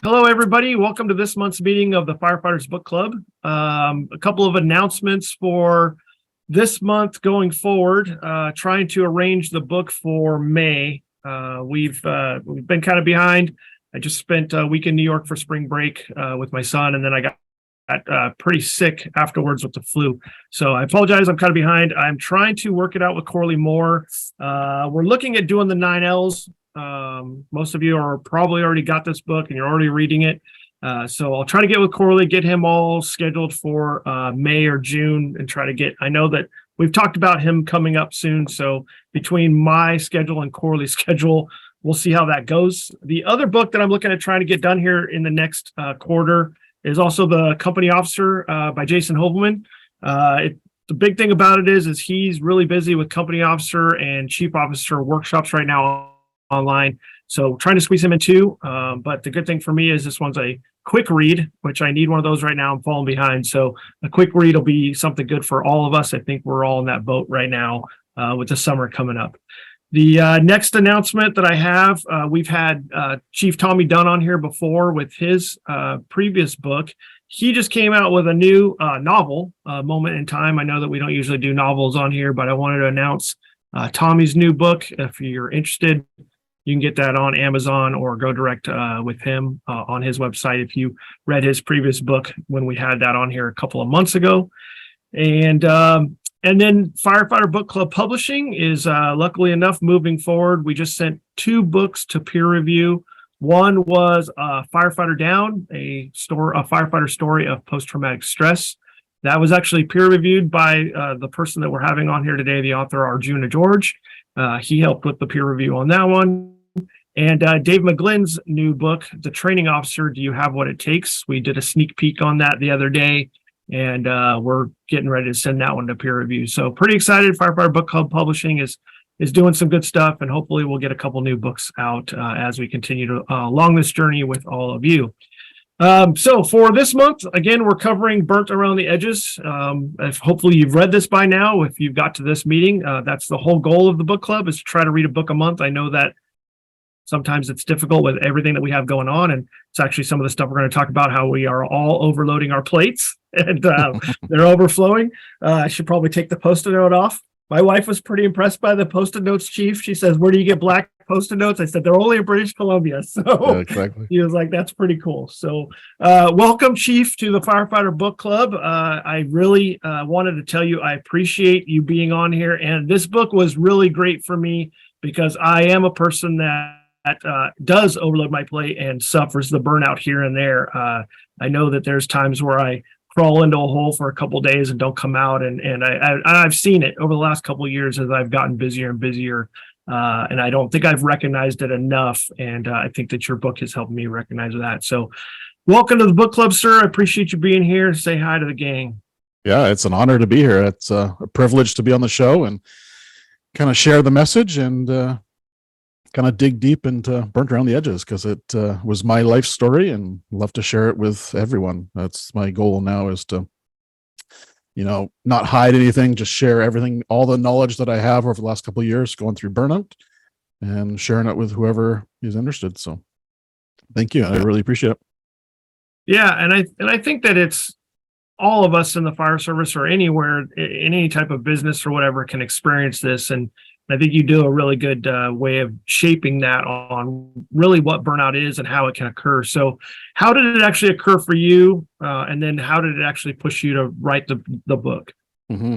Hello, everybody. Welcome to this month's meeting of the Firefighters Book Club. A couple of announcements for this month going forward. Trying to arrange the book for May. We've been kind of behind. I just spent a week in New York for spring break with my son, and then I got pretty sick afterwards with the flu. So I apologize. I'm kind of behind. I'm trying to work it out with Corley Moore. We're looking at doing the 9Ls. Most of you are probably already got this book and you're already reading it. So I'll try to get with Corley, get him all scheduled for May or June and try to get, I know that we've talked about him coming up soon. So between my schedule and Corley's schedule, we'll see how that goes. The other book that I'm looking at trying to get done here in the next quarter is also The Company Officer by Jason Hovelman. The big thing about it is he's really busy with company officer and chief officer workshops right now online. So trying to squeeze him in too. But the good thing for me is this one's a quick read, which I need one of those right now. I'm falling behind. So a quick read will be something good for all of us. I think we're all in that boat right now with the summer coming up. The next announcement that I have, we've had Chief Tommy Dunn on here before with his previous book. He just came out with a new novel, Moment in Time. I know that we don't usually do novels on here, but I wanted to announce Tommy's new book. If you're interested, you can get that on Amazon or go direct with him on his website if you read his previous book when we had that on here a couple of months ago. And then Firefighter Book Club Publishing is luckily enough moving forward. We just sent 2 books to peer review. One was Firefighter Down, a firefighter story of post-traumatic stress. That was actually peer reviewed by the person that we're having on here today, the author Arjuna George. He helped with the peer review on that one. And Dave McGlynn's new book, The Training Officer, Do You Have What It Takes? We did a sneak peek on that the other day, and we're getting ready to send that one to peer review. So pretty excited. Firefighter Book Club Publishing is doing some good stuff, and hopefully we'll get a couple new books out as we continue to along this journey with all of you. So for this month, again, we're covering Burnt Around the Edges. If hopefully you've read this by now, if you've got to this meeting, that's the whole goal of the book club, is to try to read a book a month. I know that sometimes it's difficult with everything that we have going on, and it's actually some of the stuff we're going to talk about, how we are all overloading our plates and they're overflowing. I should probably take the Post-it note off. My wife was pretty impressed by the Post-it notes, Chief. She says, "Where do you get black Post-it notes?" I said, "They're only in British Columbia." So yeah, exactly. He was like, "That's pretty cool." So welcome, Chief, to the Firefighter Book Club. I really wanted to tell you I appreciate you being on here. And this book was really great for me because I am a person that does overload my plate and suffers the burnout here and there. I know that there's times where I crawl into a hole for a couple of days and don't come out. And I've seen it over the last couple of years as I've gotten busier and busier. And I don't think I've recognized it enough. And I think that your book has helped me recognize that. So welcome to the book club, sir. I appreciate you being here. Say hi to the gang. Yeah, it's an honor to be here. It's a privilege to be on the show and kind of share the message and kind of dig deep into Burnt Around the Edges, because it was my life story and love to share it with everyone. That's my goal now, is to, not hide anything, just share everything, all the knowledge that I have over the last couple of years going through burnout and sharing it with whoever is interested. So thank you. I really appreciate it. Yeah. And I think that it's all of us in the fire service or anywhere in any type of business or whatever can experience this. And I think you do a really good way of shaping that on really what burnout is and how it can occur. So how did it actually occur for you? And then how did it actually push you to write the book? Mm-hmm.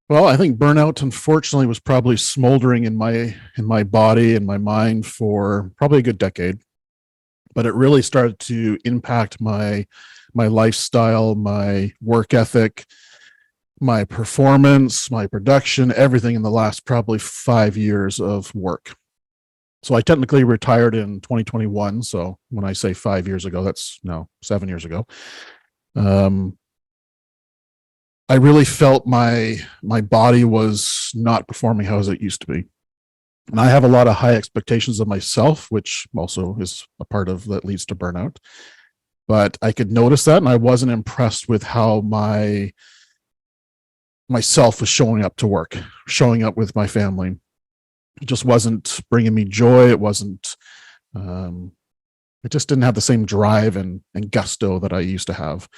Well, I think burnout, unfortunately, was probably smoldering in my body and my mind for probably a good decade. But it really started to impact my lifestyle, my work ethic, my performance, my production, everything in the last probably 5 years of work. So I technically retired in 2021. So when I say 5 years ago, that's 7 years ago. I really felt my body was not performing how it used to be. And I have a lot of high expectations of myself, which also is a part of that leads to burnout. But I could notice that, and I wasn't impressed with how myself was showing up to work, showing up with my family. It just wasn't bringing me joy. It wasn't it just didn't have the same drive and gusto that I used to have.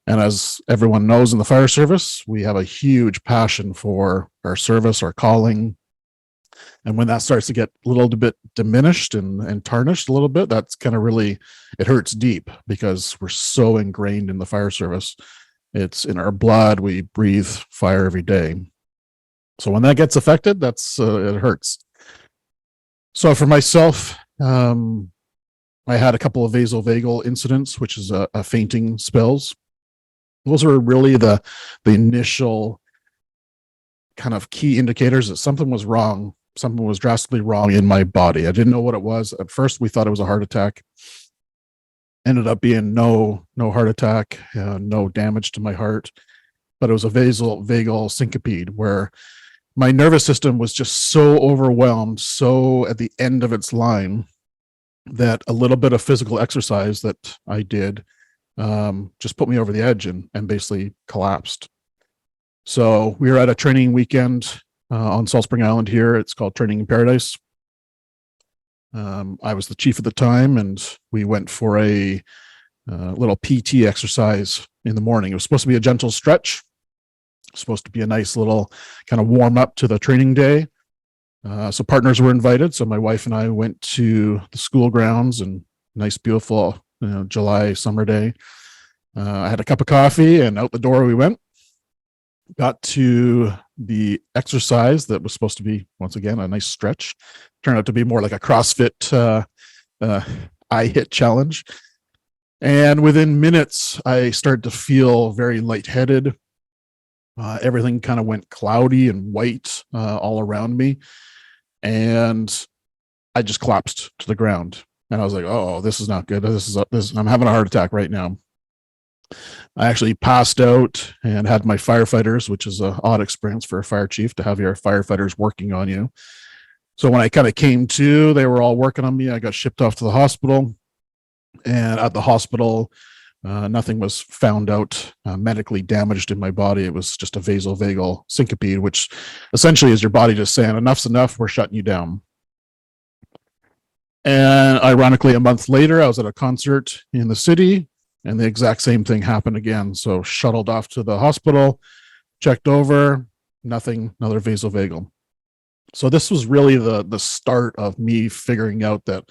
And as everyone knows in the fire service, we have a huge passion for our service, our calling. And when that starts to get a little bit diminished and tarnished a little bit, that's kind of really, it hurts deep because we're so ingrained in the fire service. It's in our blood. We breathe fire every day. So when that gets affected, that's it hurts. So for myself, I had a couple of vasovagal incidents, which is a fainting spells. Those are really the initial kind of key indicators that something was wrong. Something was drastically wrong in my body. I didn't know what it was. At first, we thought it was a heart attack. Ended up being no heart attack, no damage to my heart, but it was a vagal syncope where my nervous system was just so overwhelmed, so at the end of its line, that a little bit of physical exercise that I did just put me over the edge and basically collapsed. So we were at a training weekend on Salt Spring Island here. It's called Training in Paradise. I was the chief at the time, and we went for a little PT exercise in the morning. It was supposed to be a gentle stretch, supposed to be a nice little kind of warm up to the training day. So partners were invited. So my wife and I went to the school grounds, and nice, beautiful July summer day. I had a cup of coffee, and out the door we went. Got to the exercise that was supposed to be, once again, a nice stretch. Turned out to be more like a CrossFit I-hit challenge. And within minutes, I started to feel very lightheaded. Everything kind of went cloudy and white all around me. And I just collapsed to the ground. And I was like, oh, this is not good. I'm having a heart attack right now. I actually passed out and had my firefighters, which is an odd experience for a fire chief to have your firefighters working on you. So when I kind of came to, they were all working on me. I got shipped off to the hospital, and at the hospital, nothing was found out medically damaged in my body. It was just a vasovagal syncope, which essentially is your body just saying, enough's enough, we're shutting you down. And ironically, a month later, I was at a concert in the city, and the exact same thing happened again. So shuttled off to the hospital, checked over, nothing, another vasovagal. So this was really the start of me figuring out that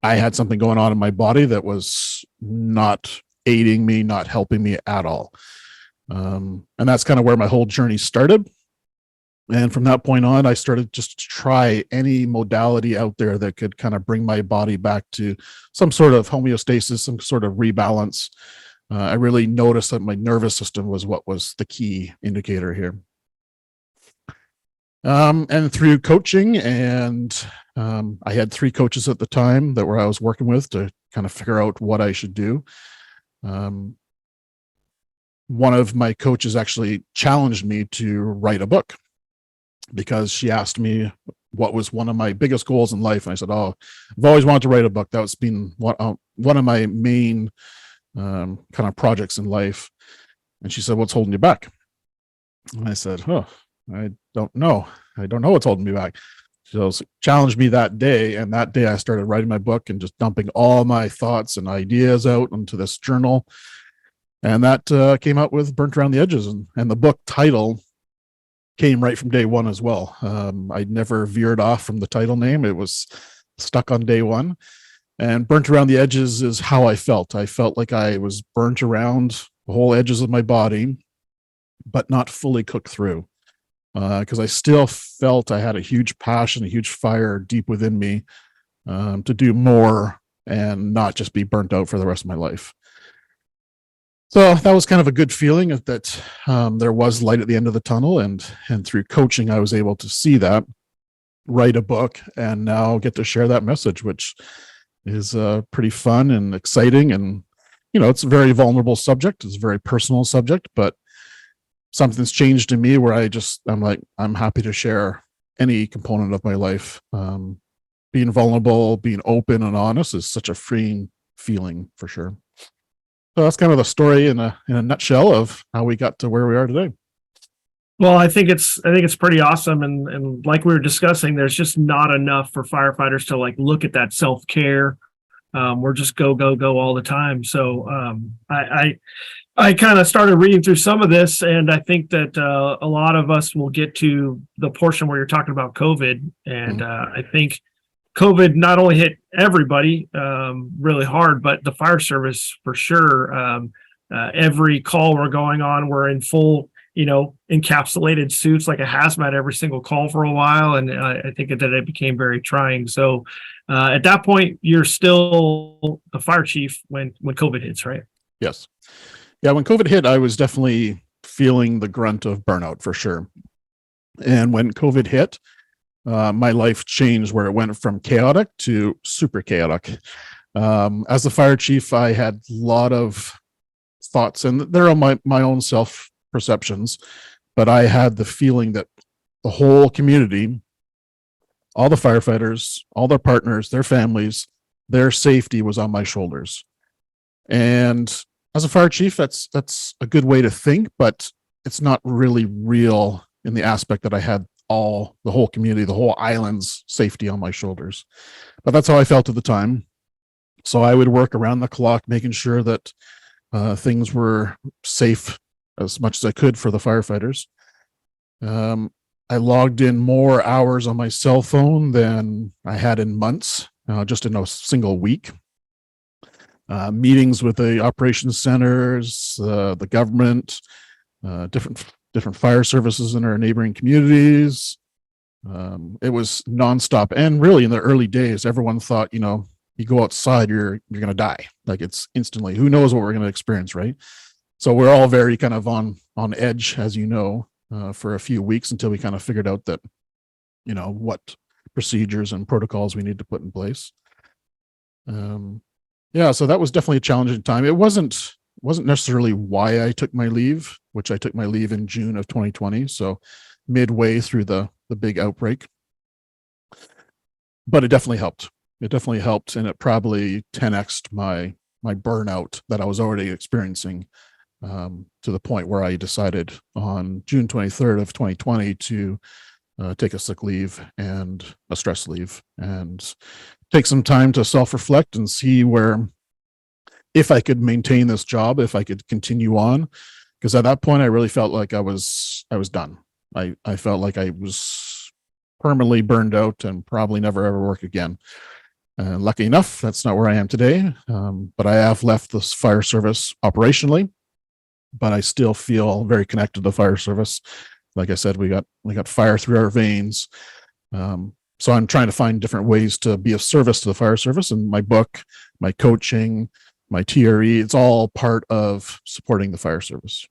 I had something going on in my body that was not aiding me, not helping me at all. And that's kind of where my whole journey started. And from that point on, I started just to try any modality out there that could kind of bring my body back to some sort of homeostasis, some sort of rebalance. I really noticed that my nervous system was what was the key indicator here. And through coaching, and I had 3 coaches at the time that I was working with to kind of figure out what I should do. One of my coaches actually challenged me to write a book, because she asked me what was one of my biggest goals in life. And I said, oh, I've always wanted to write a book. That's been one of my main kind of projects in life. And she said, what's holding you back? And I said, oh, I don't know. I don't know what's holding me back. So challenged me that day. And that day I started writing my book and just dumping all my thoughts and ideas out into this journal. And that came out with Burnt Around the Edges. And the book title came right from day one as well. I never veered off from the title name. It was stuck on day one. And Burnt Around the Edges is how I felt. I felt like I was burnt around the whole edges of my body, but not fully cooked through. Because I still felt I had a huge passion, a huge fire deep within me to do more and not just be burnt out for the rest of my life. So that was kind of a good feeling that there was light at the end of the tunnel, and through coaching, I was able to see that, write a book, and now get to share that message, which is pretty fun and exciting. And, it's a very vulnerable subject. It's a very personal subject, but something's changed in me where I'm like, I'm happy to share any component of my life. Being vulnerable, being open and honest is such a freeing feeling for sure. So that's kind of the story in a nutshell of how we got to where we are today. Well, I think it's pretty awesome. And like we were discussing, there's just not enough for firefighters to like look at that self-care we're just go, go, go all the time. So I kind of started reading through some of this, and I think that a lot of us will get to the portion where you're talking about COVID. And I think COVID not only hit everybody really hard, but the fire service for sure. Every call we're going on, we're in full, encapsulated suits like a hazmat every single call for a while. And I think that it became very trying. So at that point, you're still the fire chief when COVID hits, right? Yes. Yeah, when COVID hit, I was definitely feeling the grunt of burnout for sure. And when COVID hit, my life changed where it went from chaotic to super chaotic. As the fire chief, I had a lot of thoughts, and they're on my own self perceptions, but I had the feeling that the whole community, all the firefighters, all their partners, their families, their safety was on my shoulders. And as a fire chief, that's a good way to think, but it's not really real in the aspect that I had the whole community, the whole island's safety on my shoulders. But that's how I felt at the time. So I would work around the clock, making sure that things were safe as much as I could for the firefighters. I logged in more hours on my cell phone than I had in months, just in a single week. Meetings with the operations centers, the government, different fire services in our neighboring communities. It was nonstop. And really in the early days, everyone thought, you go outside, you're going to die. Like it's instantly, who knows what we're going to experience, right? So we're all very kind of on edge, as for a few weeks until we kind of figured out that, what procedures and protocols we need to put in place. Yeah, so that was definitely a challenging time. It wasn't necessarily why I took my leave, which I took my leave in June of 2020, so midway through the big outbreak. But it definitely helped. It definitely helped, and it probably 10x'd my burnout that I was already experiencing, to the point where I decided on June 23rd of 2020 to take a sick leave and a stress leave and take some time to self-reflect and see if I could maintain this job, if I could continue on. Because at that point, I really felt like I was done. I felt like I was permanently burned out and probably never ever work again. Lucky enough, that's not where I am today. But I have left this fire service operationally, but I still feel very connected to the fire service. Like I said, we got fire through our veins. So I'm trying to find different ways to be of service to the fire service, and my book, my coaching, my TRE, it's all part of supporting the fire service.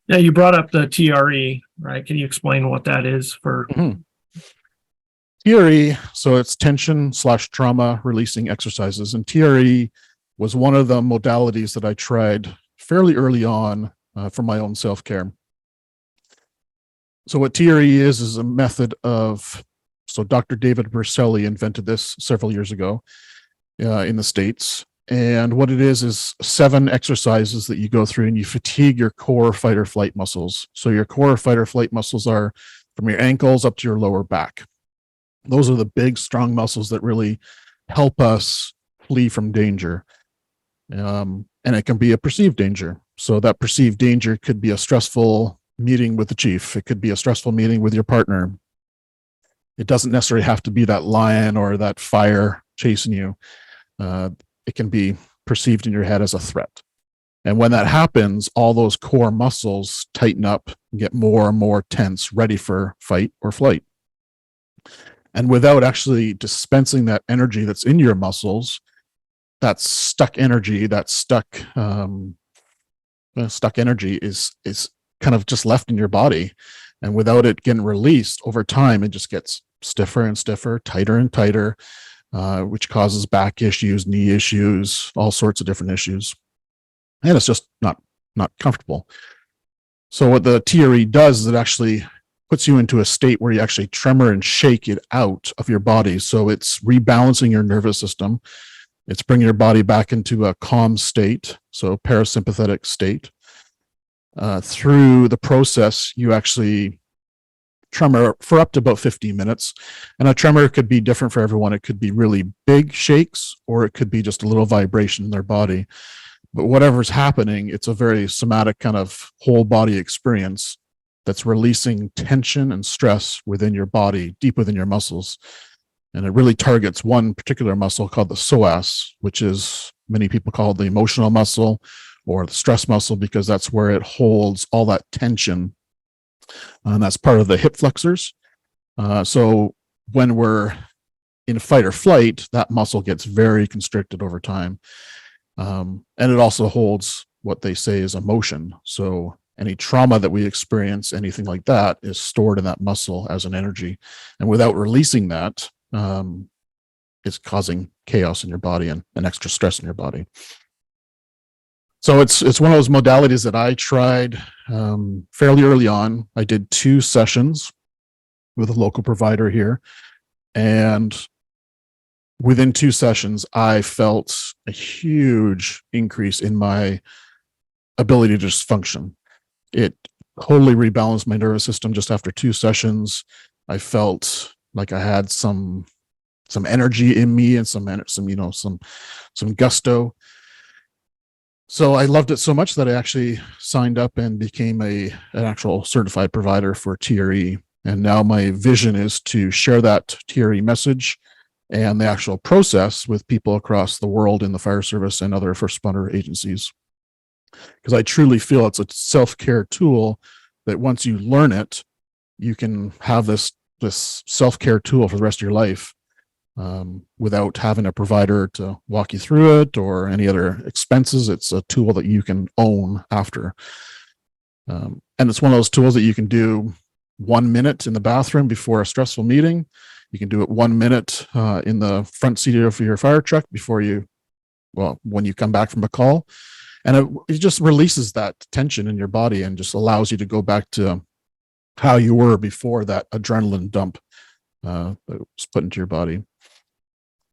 Yeah, you brought up the TRE, right? Can you explain what that is for? TRE, so it's tension/trauma releasing exercises. And TRE was one of the modalities that I tried fairly early on for my own self-care. So what TRE is a method of, so Dr. David Berceli invented this several years ago in the States. And what it is 7 exercises that you go through and you fatigue your core fight or flight muscles. So your core fight or flight muscles are from your ankles up to your lower back. Those are the big, strong muscles that really help us flee from danger. And it can be a perceived danger. So that perceived danger could be a stressful meeting with the chief. It could be a stressful meeting with your partner. It doesn't necessarily have to be that lion or that fire chasing you. It can be perceived in your head as a threat. And when that happens, all those core muscles tighten up and get more and more tense, ready for fight or flight. And without actually dispensing that energy that's in your muscles, that stuck energy, stuck energy is kind of just left in your body. And without it getting released over time, it just gets stiffer and stiffer, tighter and tighter, which causes back issues, knee issues, all sorts of different issues. And it's just not comfortable. So what the TRE does is it actually puts you into a state where you actually tremor and shake it out of your body. So it's rebalancing your nervous system. It's bringing your body back into a calm state, so parasympathetic state. Through the process, you actually tremor for up to about 15 minutes. And a tremor could be different for everyone. It could be really big shakes, or it could be just a little vibration in their body. But whatever's happening, it's a very somatic kind of whole body experience that's releasing tension and stress within your body, deep within your muscles. And it really targets one particular muscle called the psoas, which is many people call the emotional muscle or the stress muscle, because that's where it holds all that tension. And that's part of the hip flexors. So when we're in fight or flight, that muscle gets very constricted over time. And it also holds what they say is emotion. So any trauma that we experience, anything like that, is stored in that muscle as an energy. And without releasing that, it's causing chaos in your body and extra stress in your body. So it's one of those modalities that I tried fairly early on. I did 2 sessions with a local provider here. And within 2 sessions, I felt a huge increase in my ability to just function. It totally rebalanced my nervous system just after 2 sessions. I felt like I had some energy in me and some gusto. So I loved it so much that I actually signed up and became an actual certified provider for TRE. And now my vision is to share that TRE message and the actual process with people across the world in the fire service and other first responder agencies. Because I truly feel it's a self-care tool that once you learn it, you can have this self-care tool for the rest of your life without having a provider to walk you through it or any other expenses. It's a tool that you can own after. And it's one of those tools that you can do 1 minute in the bathroom before a stressful meeting. You can do it 1 minute in the front seat of your fire truck when you come back from a call. And it just releases that tension in your body and just allows you to go back to how you were before that adrenaline dump that was put into your body.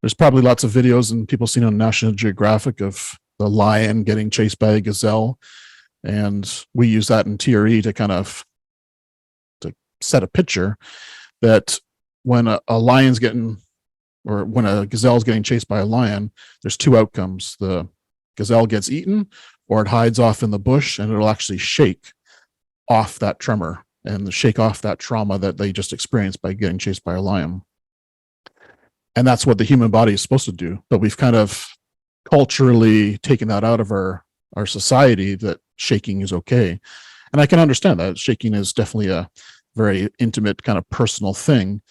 There's probably lots of videos and people seen on National Geographic of the lion getting chased by a gazelle. And we use that in TRE to set a picture that when a lion's when a gazelle is getting chased by a lion, there's 2 outcomes. The gazelle gets eaten, or it hides off in the bush, and it'll actually shake off that tremor and shake off that trauma that they just experienced by getting chased by a lion. And that's what the human body is supposed to do. But we've kind of culturally taken that out of our society, that shaking is okay. And I can understand that. Shaking is definitely a very intimate kind of personal thing.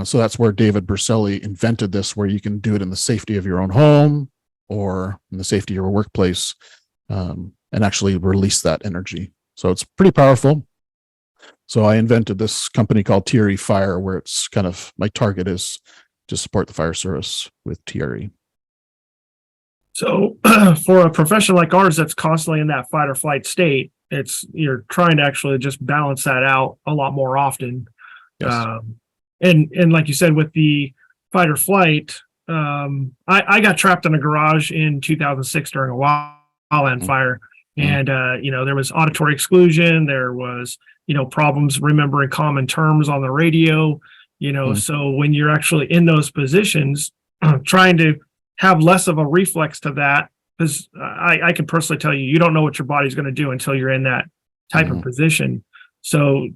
So that's where David Berceli invented this, where you can do it in the safety of your own home or in the safety of your workplace, and actually release that energy. So it's pretty powerful. So I invented this company called TRE Fire, where it's kind of my target is to support the fire service with TRE. So for a profession like ours that's constantly in that fight or flight state, you're trying to actually just balance that out a lot more often. Yes. And like you said, with the fight or flight, I got trapped in a garage in 2006 during a wildland fire. And, there was auditory exclusion. There was, problems remembering common terms on the radio, so when you're actually in those positions, trying to have less of a reflex to that, because I can personally tell you don't know what your body's going to do until you're in that type of position. So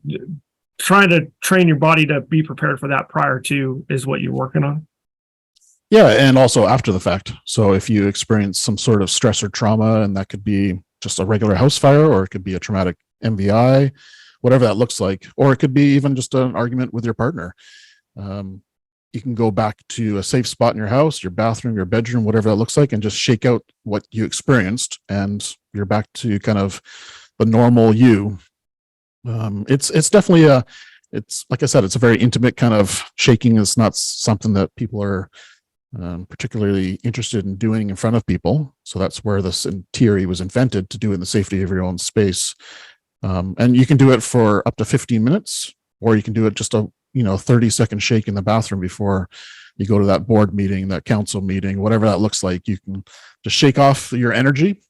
trying to train your body to be prepared for that prior to is what you're working on. Yeah, and also after the fact. So if you experience some sort of stress or trauma, and that could be just a regular house fire, or it could be a traumatic MVI, whatever that looks like, or it could be even just an argument with your partner. You can go back to a safe spot in your house, your bathroom, your bedroom, whatever that looks like, and just shake out what you experienced, and you're back to kind of the normal you. It's definitely it's like I said, it's a very intimate kind of shaking. It's not something that people are particularly interested in doing in front of people. So that's where this TRE was invented, to do it in the safety of your own space. And you can do it for up to 15 minutes, or you can do it just a 30-second shake in the bathroom before you go to that board meeting, that council meeting, whatever that looks like. You can just shake off your energy,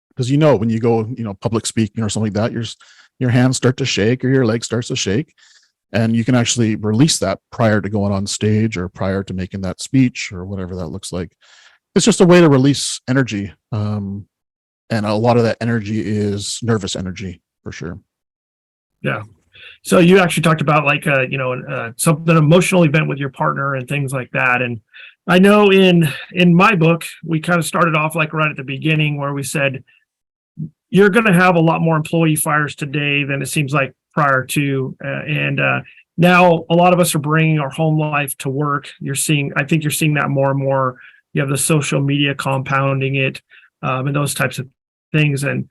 because when you go public speaking or something like that, your hands start to shake or your leg starts to shake, And you can actually release that prior to going on stage or prior to making that speech or whatever that looks like. It's just a way to release energy. And a lot of that energy is nervous energy for sure. Yeah. So you actually talked about like an emotional event with your partner and things like that. And I know in my book we kind of started off like right at the beginning where we said you're going to have a lot more employee fires today than it seems like prior to, and now a lot of us are bringing our home life to work. I think you're seeing that more and more. You have the social media compounding it, and those types of things. And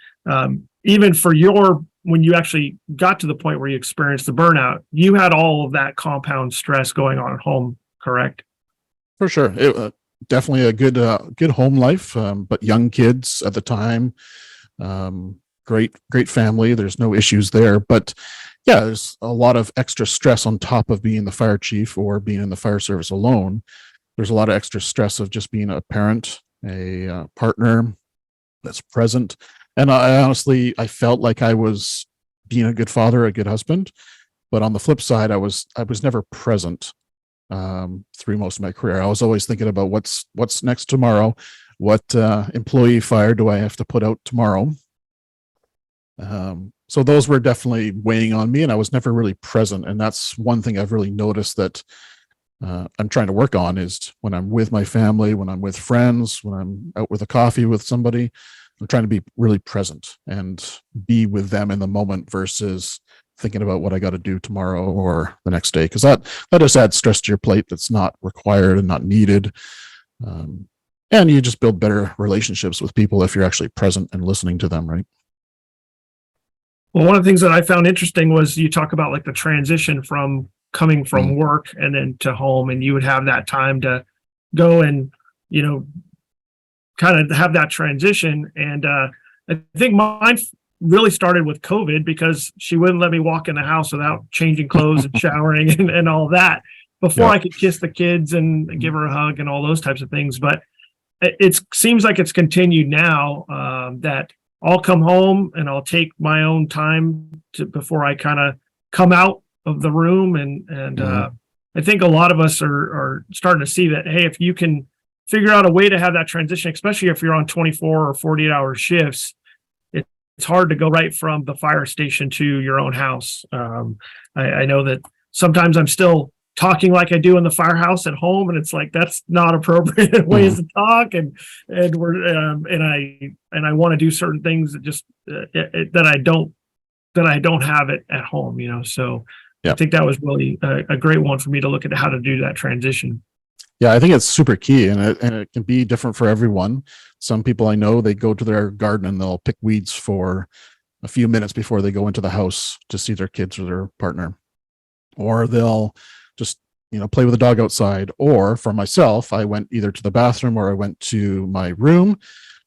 even for when you actually got to the point where you experienced the burnout, you had all of that compound stress going on at home, correct? For sure. Definitely a good home life, but young kids at the time, great family. There's no issues there, but yeah, there's a lot of extra stress on top of being the fire chief or being in the fire service alone. There's a lot of extra stress of just being a parent, a partner that's present. And I honestly felt like I was being a good father, a good husband, but on the flip side, I was never present through most of my career. I was always thinking about what's next tomorrow, what employee fire do I have to put out tomorrow. So those were definitely weighing on me, and I was never really present. And that's one thing I've really noticed that I'm trying to work on is when I'm with my family, when I'm with friends, when I'm out with a coffee with somebody, I'm trying to be really present and be with them in the moment versus thinking about what I got to do tomorrow or the next day. Cause that just adds stress to your plate that's not required and not needed. And you just build better relationships with people if you're actually present and listening to them, right? Well, one of the things that I found interesting was you talk about like the transition from coming from work and then to home, and you would have that time to go and, kind of have that transition. And I think mine really started with COVID because she wouldn't let me walk in the house without changing clothes and showering and all that before I could kiss the kids and give her a hug and all those types of things. But it seems like it's continued now that I'll come home and I'll take my own time before I kind of come out of the room. And I think a lot of us are starting to see that, hey, if you can figure out a way to have that transition, especially if you're on 24 or 48-hour shifts, it's hard to go right from the fire station to your own house. I know that sometimes I'm still talking like I do in the firehouse at home, and it's like that's not appropriate ways to talk, and we're and I want to do certain things that just that I don't have it at home, so I think that was really a great one for me to look at how to do that transition. Yeah, I think it's super key, and it can be different for everyone. Some people I know, they go to their garden and they'll pick weeds for a few minutes before they go into the house to see their kids or their partner, or they'll just play with the dog outside. Or for myself, I went either to the bathroom or I went to my room,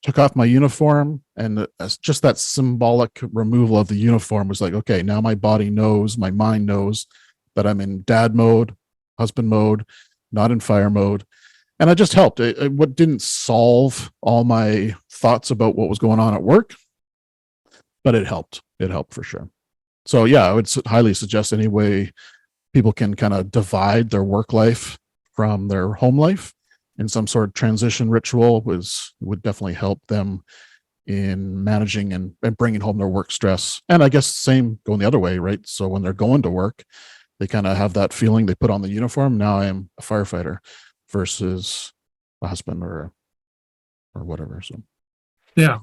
took off my uniform, and just that symbolic removal of the uniform was like, okay, now my body knows, my mind knows that I'm in dad mode, husband mode, not in fire mode. And it just helped. What didn't solve all my thoughts about what was going on at work, but it helped. It helped for sure. So yeah, I would highly suggest any way people can kind of divide their work life from their home life in some sort of transition ritual would definitely help them in managing and bringing home their work stress. And I guess same going the other way, right? So when they're going to work, they kind of have that feeling, they put on the uniform, now I am a firefighter versus a husband or whatever. So yeah.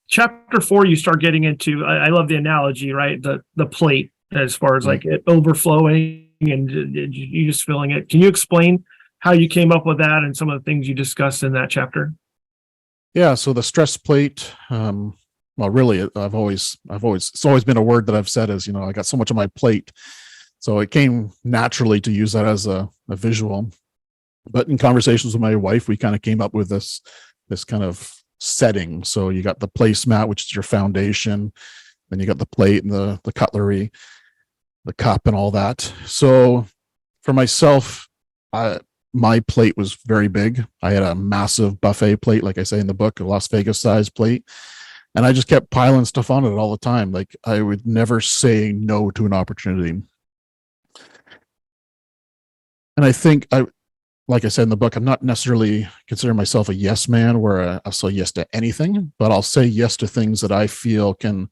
Chapter 4, you start getting into, I love the analogy, right? The plate, as far as like it overflowing and you just filling it. Can you explain how you came up with that and some of the things you discussed in that chapter? Yeah. So the stress plate, well, really, it's always been a word that I've said is, I got so much on my plate. So it came naturally to use that as a visual. But in conversations with my wife, we kind of came up with this kind of setting. So you got the placemat, which is your foundation. Then you got the plate and the cutlery, the cup and all that. So for myself, my plate was very big. I had a massive buffet plate, like I say in the book, a Las Vegas size plate. And I just kept piling stuff on it all the time. Like I would never say no to an opportunity. And I think like I said in the book, I'm not necessarily consider myself a yes man where I'll say yes to anything, but I'll say yes to things that I feel can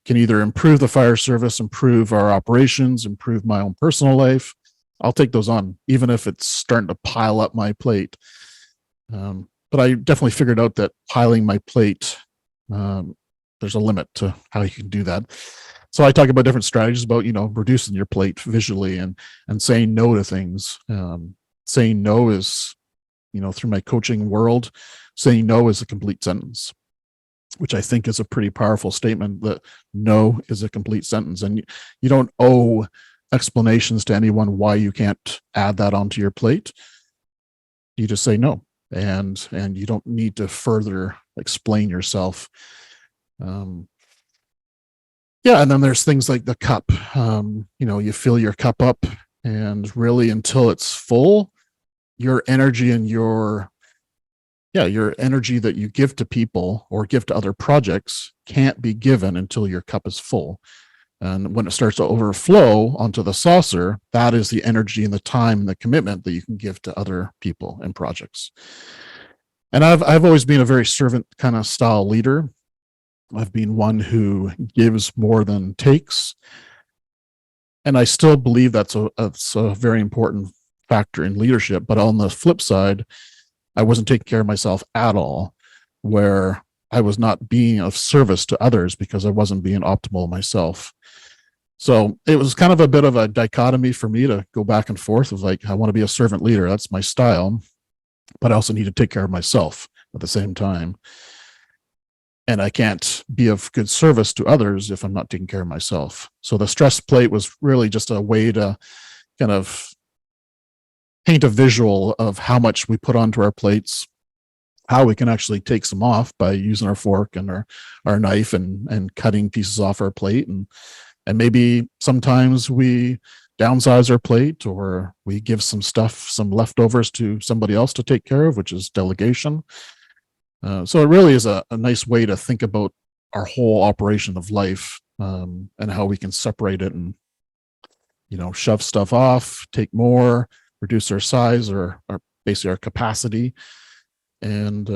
either improve the fire service, improve our operations, improve my own personal life. I'll take those on, even if it's starting to pile up my plate. But I definitely figured out that piling my plate, there's a limit to how you can do that. So I talk about different strategies about, reducing your plate visually and saying no to things. Saying no is, through my coaching world, saying no is a complete sentence, which I think is a pretty powerful statement, that no is a complete sentence. And you don't owe explanations to anyone why you can't add that onto your plate. You just say no, and you don't need to further explain yourself. Yeah, and then there's things like the cup. You fill your cup up, and really until it's full, your energy and your energy that you give to people or give to other projects can't be given until your cup is full. And when it starts to overflow onto the saucer, that is the energy and the time and the commitment that you can give to other people and projects. And I've always been a very servant kind of style leader. I've been one who gives more than takes. And I still believe that's a very important factor in leadership. But on the flip side, I wasn't taking care of myself at all, where I was not being of service to others because I wasn't being optimal myself. So it was kind of a bit of a dichotomy for me to go back and forth of like, I want to be a servant leader. That's my style, but I also need to take care of myself at the same time. And I can't be of good service to others if I'm not taking care of myself. So the stress plate was really just a way to kind of paint a visual of how much we put onto our plates, how we can actually take some off by using our fork and our knife and cutting pieces off our plate. And maybe sometimes we downsize our plate, or we give some leftovers to somebody else to take care of, which is delegation. So it really is a nice way to think about our whole operation of life, and how we can separate it and, shove stuff off, take more, reduce our size or basically our capacity, and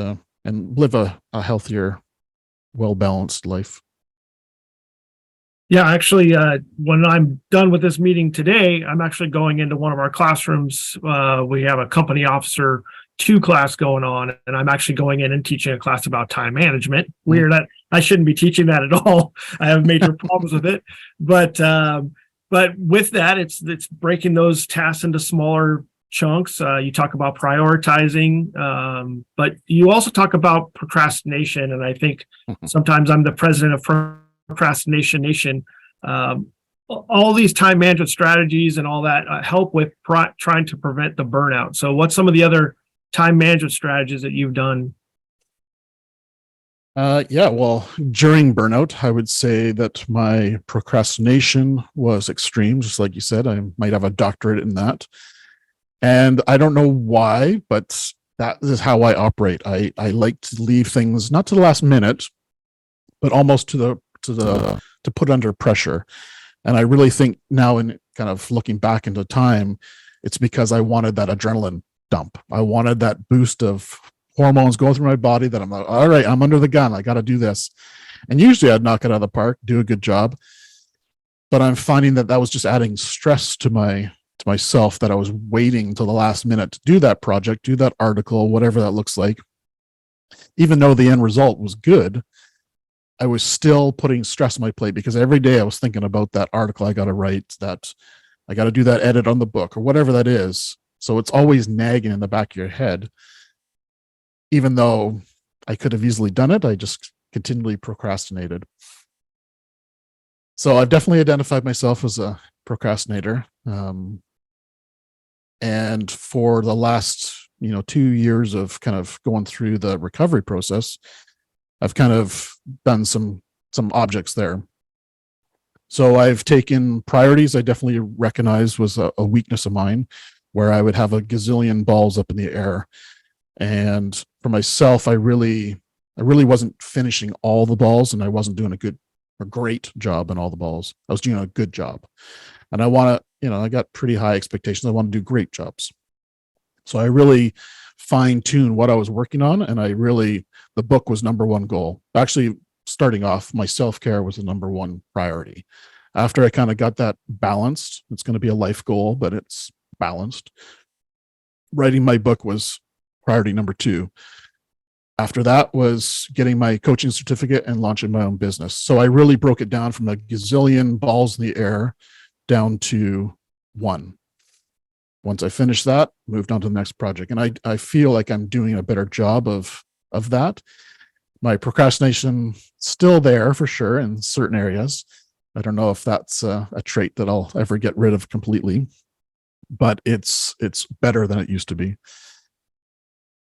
live a healthier, well-balanced life. Yeah, actually, when I'm done with this meeting today, I'm actually going into one of our classrooms. We have a company officer 2 class going on, and I'm actually going in and teaching a class about time management. Weird that I shouldn't be teaching that at all. I have major problems with it, but with that, it's breaking those tasks into smaller chunks. You talk about prioritizing, but you also talk about procrastination, and I think sometimes I'm the president of Procrastination Nation. All these time management strategies and all that help with trying to prevent the burnout. So what's some of the other time management strategies that you've done? Well, during burnout, I would say that my procrastination was extreme. Just like you said, I might have a doctorate in that. And I don't know why, but that is how I operate. I like to leave things not to the last minute, but almost to put under pressure. And I really think now, in kind of looking back into time, it's because I wanted that adrenaline dump. I wanted that boost of hormones going through my body that I'm like, all right, I'm under the gun. I got to do this. And usually I'd knock it out of the park, do a good job. But I'm finding that was just adding stress to myself, that I was waiting till the last minute to do that project, do that article, whatever that looks like. Even though the end result was good, I was still putting stress on my plate because every day I was thinking about that article I got to write, that I got to do that edit on the book or whatever that is. So it's always nagging in the back of your head. Even though I could have easily done it, I just continually procrastinated. So I've definitely identified myself as a procrastinator. And for the last, 2 years of kind of going through the recovery process, I've kind of done some objects there. So I've taken priorities I definitely recognize was a weakness of mine, where I would have a gazillion balls up in the air. And for myself, I really I really wasn't finishing all the balls, and I wasn't doing a great job in all the balls. I was doing a good job, and I want to, I got pretty high expectations. I want to do great jobs. So I really fine-tuned what I was working on, and the book was number one goal. Actually, starting off, my self-care was the number one priority. After I kind of got that balanced, it's going to be a life goal, but it's balanced. Writing my book was priority number two. After that was getting my coaching certificate and launching my own business. So I really broke it down from a gazillion balls in the air down to one. Once I finished that, moved on to the next project. And I feel like I'm doing a better job of that. My procrastination still there for sure in certain areas. I don't know if that's a trait that I'll ever get rid of completely, but it's better than it used to be.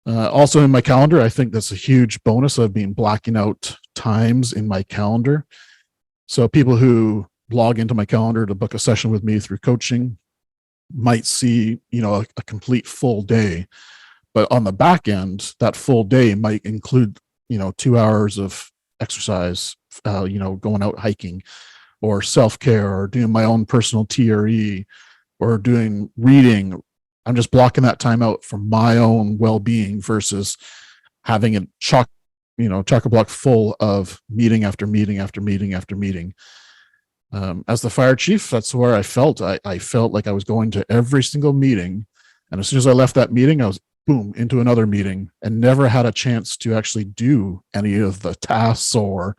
Also in my calendar, I think that's a huge bonus. I've been blacking out times in my calendar. So people who log into my calendar to book a session with me through coaching might see, a complete full day. But on the back end, that full day might include, 2 hours of exercise, going out hiking or self-care or doing my own personal TRE or doing reading. I'm just blocking that time out for my own well-being versus having it chock-a-block full of meeting after meeting after meeting after meeting. As the fire chief, that's where I felt. I felt like I was going to every single meeting. And as soon as I left that meeting, I was boom into another meeting and never had a chance to actually do any of the tasks or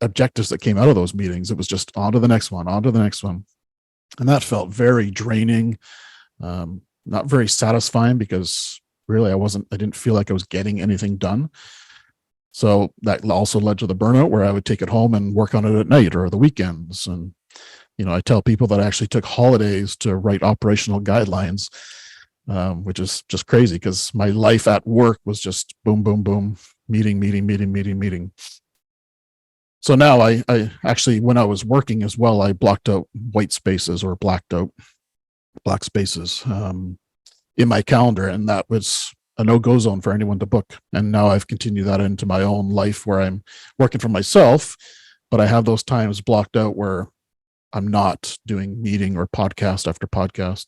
objectives that came out of those meetings. It was just on to the next one, on to the next one. And that felt very draining, not very satisfying because really I didn't feel like I was getting anything done. So that also led to the burnout where I would take it home and work on it at night or the weekends. And, I tell people that I actually took holidays to write operational guidelines, which is just crazy because my life at work was just boom, boom, boom, meeting. So now I actually, when I was working as well, I blocked out white spaces or blacked out black spaces in my calendar. And that was a no-go zone for anyone to book. And now I've continued that into my own life where I'm working for myself, but I have those times blocked out where I'm not doing meeting or podcast after podcast.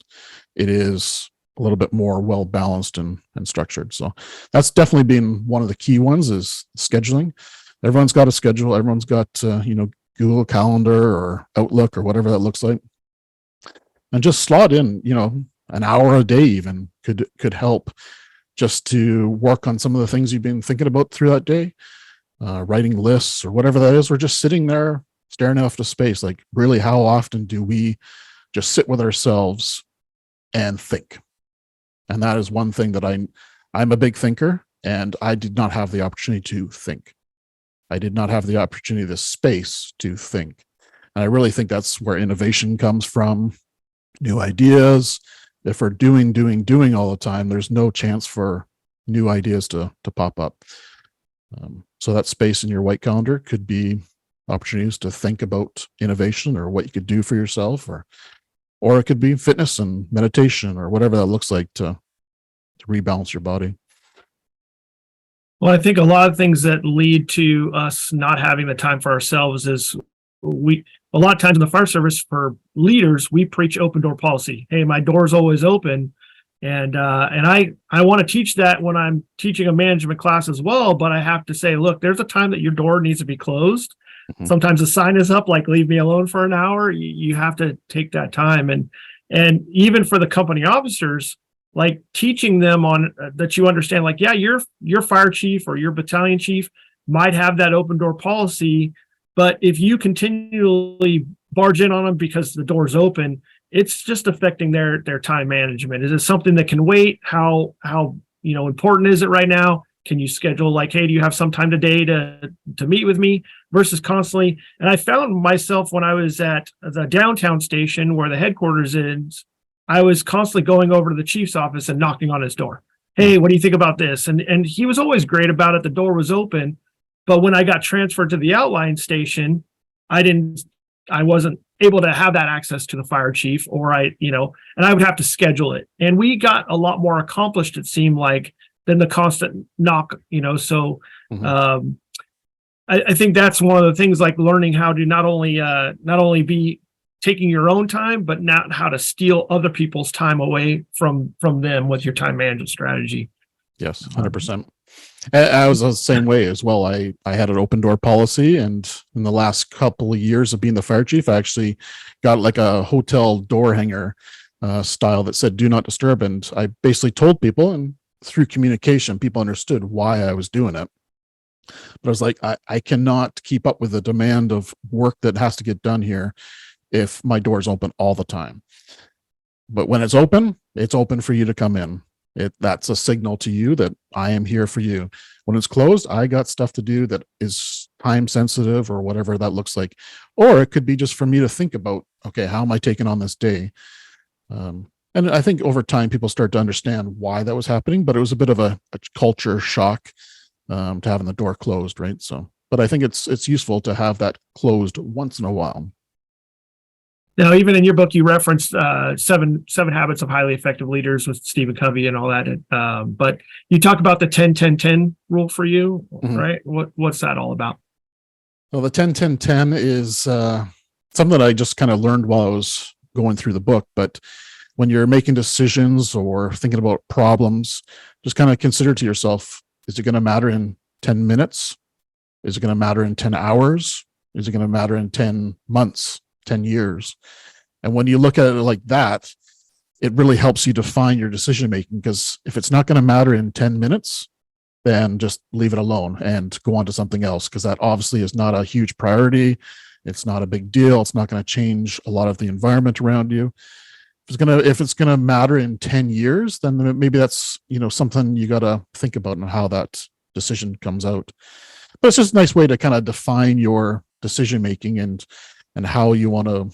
It is a little bit more well-balanced and structured. So that's definitely been one of the key ones is scheduling. Everyone's got a schedule. Everyone's got, Google Calendar or Outlook or whatever that looks like. And just slot in, an hour a day even could help just to work on some of the things you've been thinking about through that day, writing lists or whatever that is. We're just sitting there staring off to space. Like really, how often do we just sit with ourselves and think? And that is one thing that I'm a big thinker, and I did not have the opportunity to think. I did not have the opportunity, the space to think. And I really think that's where innovation comes from, new ideas. If we're doing all the time, there's no chance for new ideas to pop up. So that space in your white calendar could be opportunities to think about innovation or what you could do for yourself, or it could be fitness and meditation or whatever that looks like to rebalance your body. Well, I think a lot of things that lead to us not having the time for ourselves is a lot of times in the fire service for leaders, we preach open door policy. Hey, my door's always open. And I want to teach that when I'm teaching a management class as well, but I have to say, look, there's a time that your door needs to be closed. Mm-hmm. Sometimes a sign is up, like leave me alone for an hour. You have to take that time. And even for the company officers, like teaching them on that you understand, like, yeah, your fire chief or your battalion chief might have that open door policy, but if you continually barge in on them because the door's open, it's just affecting their time management. Is it something that can wait? How important is it right now? Can you schedule like, hey, do you have some time today to meet with me versus constantly? And I found myself when I was at the downtown station where the headquarters is, I was constantly going over to the chief's office and knocking on his door. Hey, what do you think about this? And he was always great about it. The door was open. But when I got transferred to the outlying station, I wasn't able to have that access to the fire chief, and I would have to schedule it. And we got a lot more accomplished, it seemed like, than the constant knock, so Mhm. I think that's one of the things, like learning how to not only be taking your own time, but not how to steal other people's time away from them with your time management strategy. Yes, 100%. I was the same way as well. I had an open door policy, and in the last couple of years of being the fire chief, I actually got like a hotel door hanger style that said "Do not disturb," and I basically told people, and through communication, people understood why I was doing it. But I was like, I cannot keep up with the demand of work that has to get done here if my door's open all the time. But when it's open for you to come in. That's a signal to you that I am here for you. When it's closed, I got stuff to do that is time sensitive or whatever that looks like. Or it could be just for me to think about, okay, how am I taking on this day? And I think over time people start to understand why that was happening, but it was a bit of a culture shock to having the door closed, right? So, but I think it's useful to have that closed once in a while. Now, even in your book, you referenced seven habits of highly effective leaders with Stephen Covey and all that. But you talk about the 10-10-10 rule for you, right? What's that all about? Well, the 10-10-10 is something that I just kind of learned while I was going through the book. But when you're making decisions or thinking about problems, just kind of consider to yourself, is it going to matter in 10 minutes? Is it going to matter in 10 hours? Is it going to matter in 10 months? 10 years. And when you look at it like that, it really helps you define your decision making, because if it's not going to matter in 10 minutes, then just leave it alone and go on to something else, because that obviously is not a huge priority. It's not a big deal. It's not going to change a lot of the environment around you. If it's gonna matter in 10 years, then maybe that's something you got to think about and how that decision comes out. But it's just a nice way to kind of define your decision making and how you want to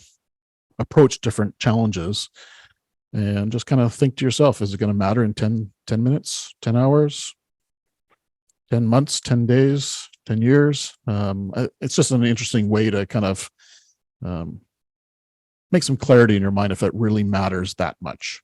approach different challenges, and just kind of think to yourself, is it going to matter in 10 minutes, 10 hours, 10 months, 10 days, 10 years? It's just an interesting way to kind of make some clarity in your mind if it really matters that much.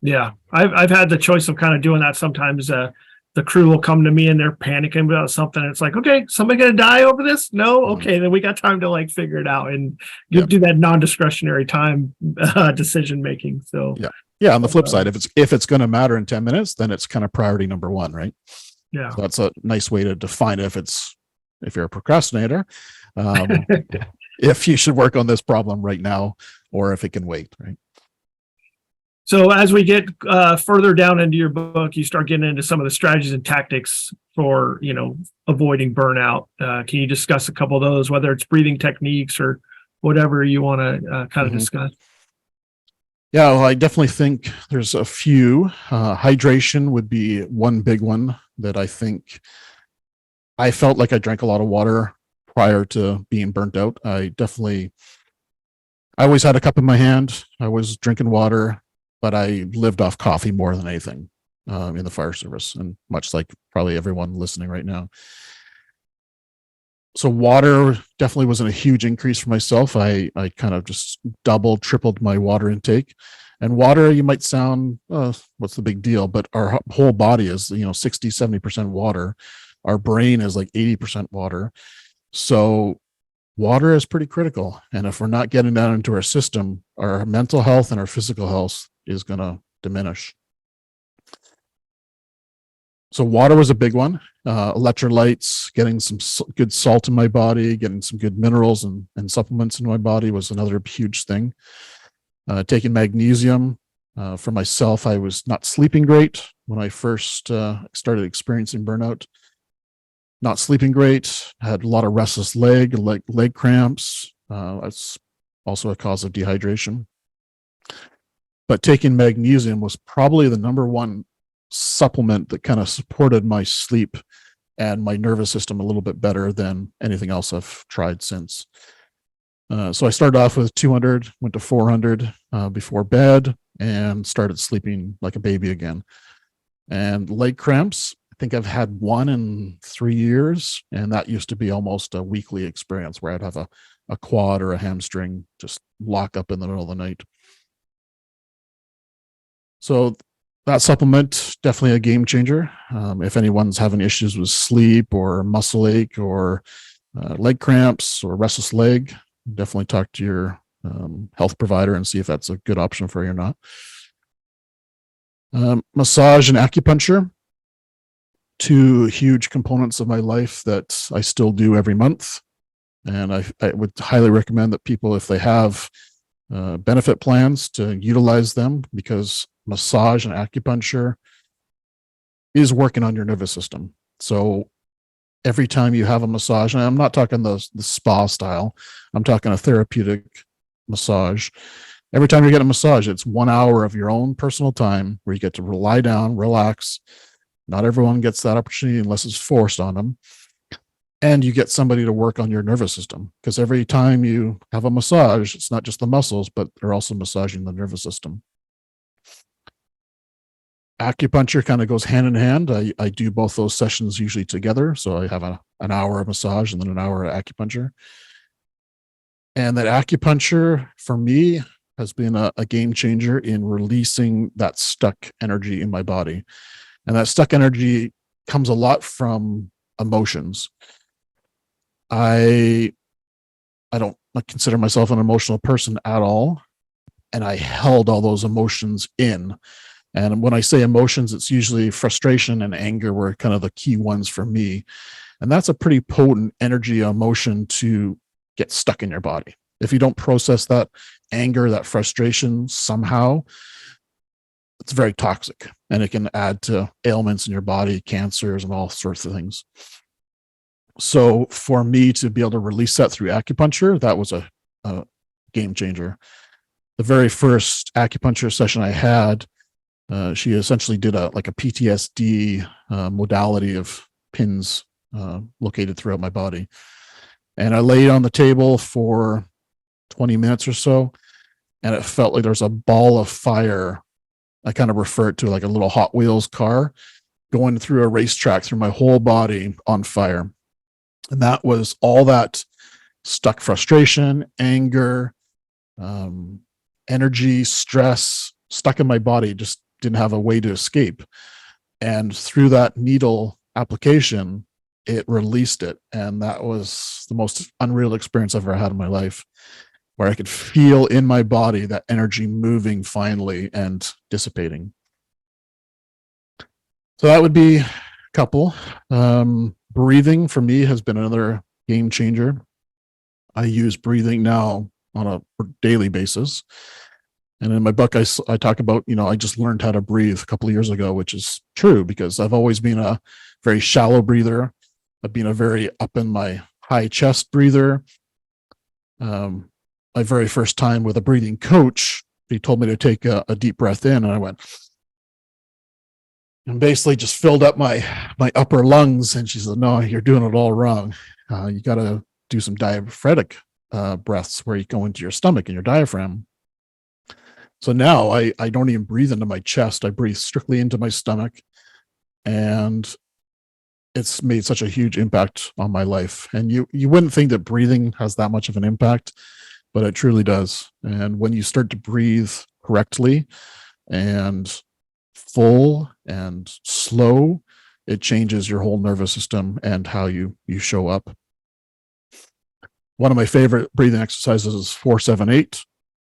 Yeah, I've had the choice of kind of doing that sometimes. The crew will come to me and they're panicking about something. It's like, okay, somebody gonna die over this? No, okay, then we got time to like figure it out and do that non-discretionary time decision making. So yeah. On the flip side, if it's going to matter in 10 minutes, then it's kind of priority number one, right? Yeah, so that's a nice way to define it. If you're a procrastinator, if you should work on this problem right now, or if it can wait, right? So as we get further down into your book, you start getting into some of the strategies and tactics for, avoiding burnout. Can you discuss a couple of those, whether it's breathing techniques or whatever you want to kind of discuss? Yeah, well, I definitely think there's a few. Hydration would be one big one that I think I felt like I drank a lot of water prior to being burnt out. I always had a cup in my hand. I was drinking water, but I lived off coffee more than anything in the fire service, and much like probably everyone listening right now. So water definitely wasn't a huge increase for myself. I kind of just doubled, tripled my water intake. And water, you might sound, what's the big deal? But our whole body is, 60, 70% water. Our brain is like 80% water. So water is pretty critical. And if we're not getting that into our system, our mental health and our physical health is going to diminish. So water was a big one. Electrolytes, getting some good salt in my body, getting some good minerals and supplements in my body was another huge thing. Taking magnesium. For myself, I was not sleeping great when I first started experiencing burnout. Not sleeping great. Had a lot of restless leg cramps. That's also a cause of dehydration. But taking magnesium was probably the number one supplement that kind of supported my sleep and my nervous system a little bit better than anything else I've tried since. So I started off with 200, went to 400 before bed, and started sleeping like a baby again. And leg cramps, I think I've had one in 3 years, and that used to be almost a weekly experience where I'd have a quad or a hamstring just lock up in the middle of the night. So that supplement, definitely a game changer. If anyone's having issues with sleep or muscle ache or leg cramps or restless leg, definitely talk to your health provider and see if that's a good option for you or not. Massage and acupuncture, two huge components of my life that I still do every month. And I would highly recommend that people, if they have benefit plans, to utilize them, because massage and acupuncture is working on your nervous system. So every time you have a massage, and I'm not talking the spa style, I'm talking a therapeutic massage. Every time you get a massage, it's 1 hour of your own personal time where you get to lie down, relax. Not everyone gets that opportunity unless it's forced on them. And you get somebody to work on your nervous system, because every time you have a massage, it's not just the muscles, but they're also massaging the nervous system. Acupuncture kind of goes hand in hand. I do both those sessions usually together. So I have an hour of massage and then an hour of acupuncture. And that acupuncture for me has been a game changer in releasing that stuck energy in my body. And that stuck energy comes a lot from emotions. I don't consider myself an emotional person at all. And I held all those emotions in. And when I say emotions, it's usually frustration and anger were kind of the key ones for me. And that's a pretty potent energy emotion to get stuck in your body. If you don't process that anger, that frustration somehow, it's very toxic, and it can add to ailments in your body, cancers, and all sorts of things. So for me to be able to release that through acupuncture, that was a game changer. The very first acupuncture session I had, she essentially did a PTSD modality of pins located throughout my body. And I laid on the table for 20 minutes or so, and it felt like there's a ball of fire. I kind of refer to it like a little Hot Wheels car going through a racetrack through my whole body on fire. And that was all that stuck frustration, anger, energy, stress stuck in my body, just didn't have a way to escape. And through that needle application, it released it. And that was the most unreal experience I've ever had in my life, where I could feel in my body that energy moving finally and dissipating. So that would be a couple. Breathing for me has been another game changer. I use breathing now on a daily basis. And in my book, I talk about, I just learned how to breathe a couple of years ago, which is true because I've always been a very shallow breather. I've been a very up in my high chest breather. My very first time with a breathing coach, he told me to take a deep breath in, and I went and basically just filled up my upper lungs. And she said, "No, you're doing it all wrong. You got to do some diaphragmatic breaths where you go into your stomach and your diaphragm." So now I don't even breathe into my chest. I breathe strictly into my stomach. And it's made such a huge impact on my life. And you wouldn't think that breathing has that much of an impact, but it truly does. And when you start to breathe correctly and full and slow, it changes your whole nervous system and how you show up. One of my favorite breathing exercises is 4-7-8,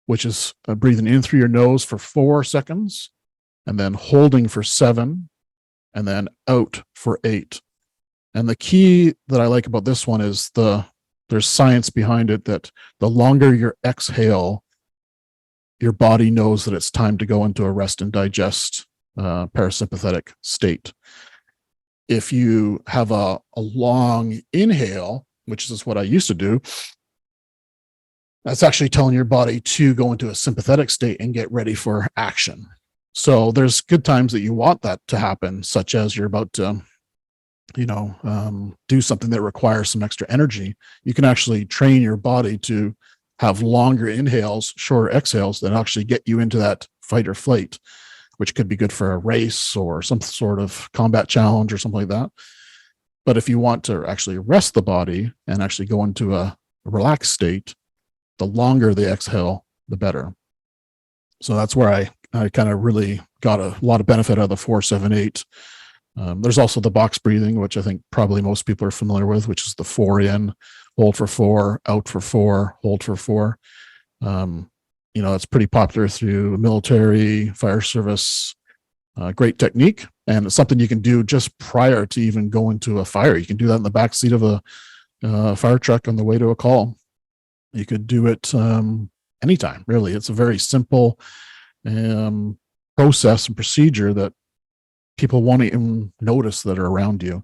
which is breathing in through your nose for 4 seconds and then holding for 7 and then out for 8. And the key that I like about this one is there's science behind it that the longer your exhale, your body knows that it's time to go into a rest and digest parasympathetic state. If you have a long inhale, which is what I used to do, that's actually telling your body to go into a sympathetic state and get ready for action. So there's good times that you want that to happen, such as you're about to do something that requires some extra energy. You can actually train your body to have longer inhales, shorter exhales that actually get you into that fight or flight, which could be good for a race or some sort of combat challenge or something like that. But if you want to actually rest the body and actually go into a relaxed state, the longer the exhale, the better. So that's where I kind of really got a lot of benefit out of the 4-7-8. There's also the box breathing, which I think probably most people are familiar with, which is the 4 in, hold for 4, out for 4, hold for 4. It's pretty popular through military, fire service. Great technique, and it's something you can do just prior to even going to a fire. You can do that in the back seat of a fire truck on the way to a call. You could do it anytime, really. It's a very simple process and procedure that people won't even notice that are around you.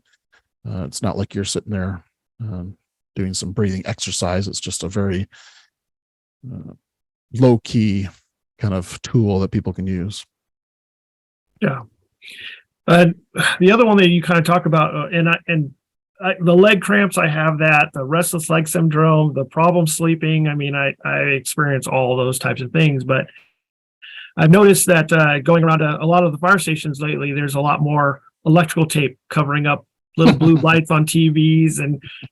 It's not like you're sitting there doing some breathing exercise. It's just a very low-key kind of tool that people can use. Yeah. The other one that you kind of talk about, the leg cramps, I have that, the restless leg syndrome, the problem sleeping. I mean, I experience all those types of things, but I've noticed that going around a lot of the fire stations lately, there's a lot more electrical tape covering up little blue lights on TVs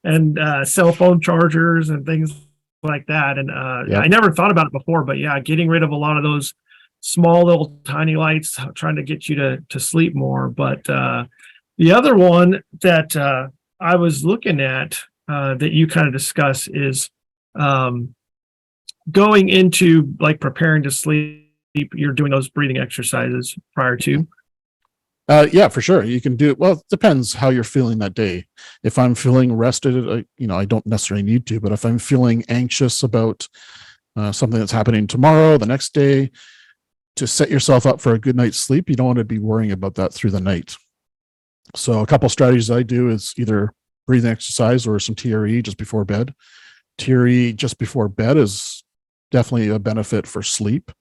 and cell phone chargers and things like that. And Yep. I never thought about it before, but yeah, getting rid of a lot of those small little tiny lights, trying to get you to sleep more. But the other one that I was looking at that you kind of discuss is going into like preparing to sleep. You're doing those breathing exercises prior to. Yeah, for sure. You can do it. Well, it depends how you're feeling that day. If I'm feeling rested, I don't necessarily need to, but if I'm feeling anxious about something that's happening tomorrow, the next day, to set yourself up for a good night's sleep, you don't want to be worrying about that through the night. So a couple strategies I do is either breathing exercise or some TRE just before bed. TRE just before bed is definitely a benefit for sleep.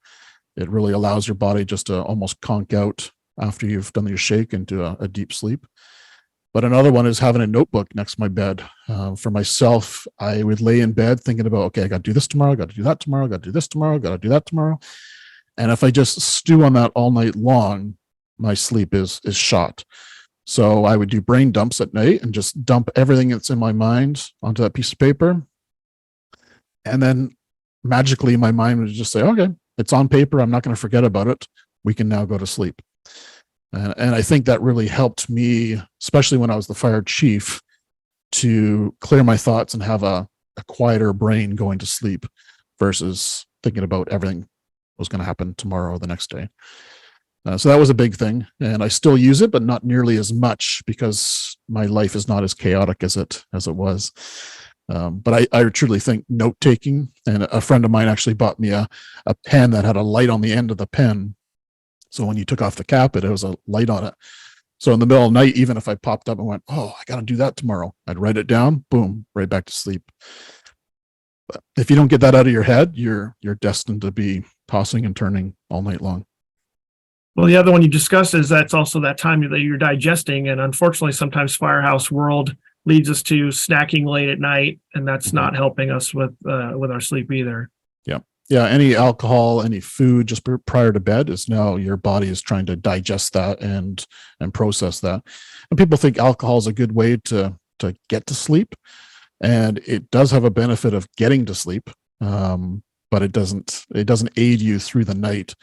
It really allows your body just to almost conk out after you've done your shake into a deep sleep. But another one is having a notebook next to my bed. For myself, I would lay in bed thinking about, okay, I got to do this tomorrow, I got to do that tomorrow, I got to do this tomorrow, I got to do that tomorrow. And if I just stew on that all night long, my sleep is shot. So I would do brain dumps at night and just dump everything that's in my mind onto that piece of paper. And then magically my mind would just say, okay, it's on paper. I'm not going to forget about it. We can now go to sleep. And I think that really helped me, especially when I was the fire chief, to clear my thoughts and have a quieter brain going to sleep versus thinking about everything was going to happen tomorrow or the next day. So that was a big thing. And I still use it, but not nearly as much because my life is not as chaotic as it was. But I truly think note taking, and a friend of mine actually bought me a pen that had a light on the end of the pen. So when you took off the cap, it was a light on it. So in the middle of the night, even if I popped up and went, oh, I got to do that tomorrow, I'd write it down, boom, right back to sleep. But if you don't get that out of your head, you're destined to be tossing and turning all night long. Well, the other one you discussed is that's also that time that you're digesting. And unfortunately, sometimes Firehouse World leads us to snacking late at night, and that's not helping us with our sleep either. Yeah. Any alcohol, any food just prior to bed is now your body is trying to digest that and process that. And people think alcohol is a good way to get to sleep. And it does have a benefit of getting to sleep. But it doesn't aid you through the night.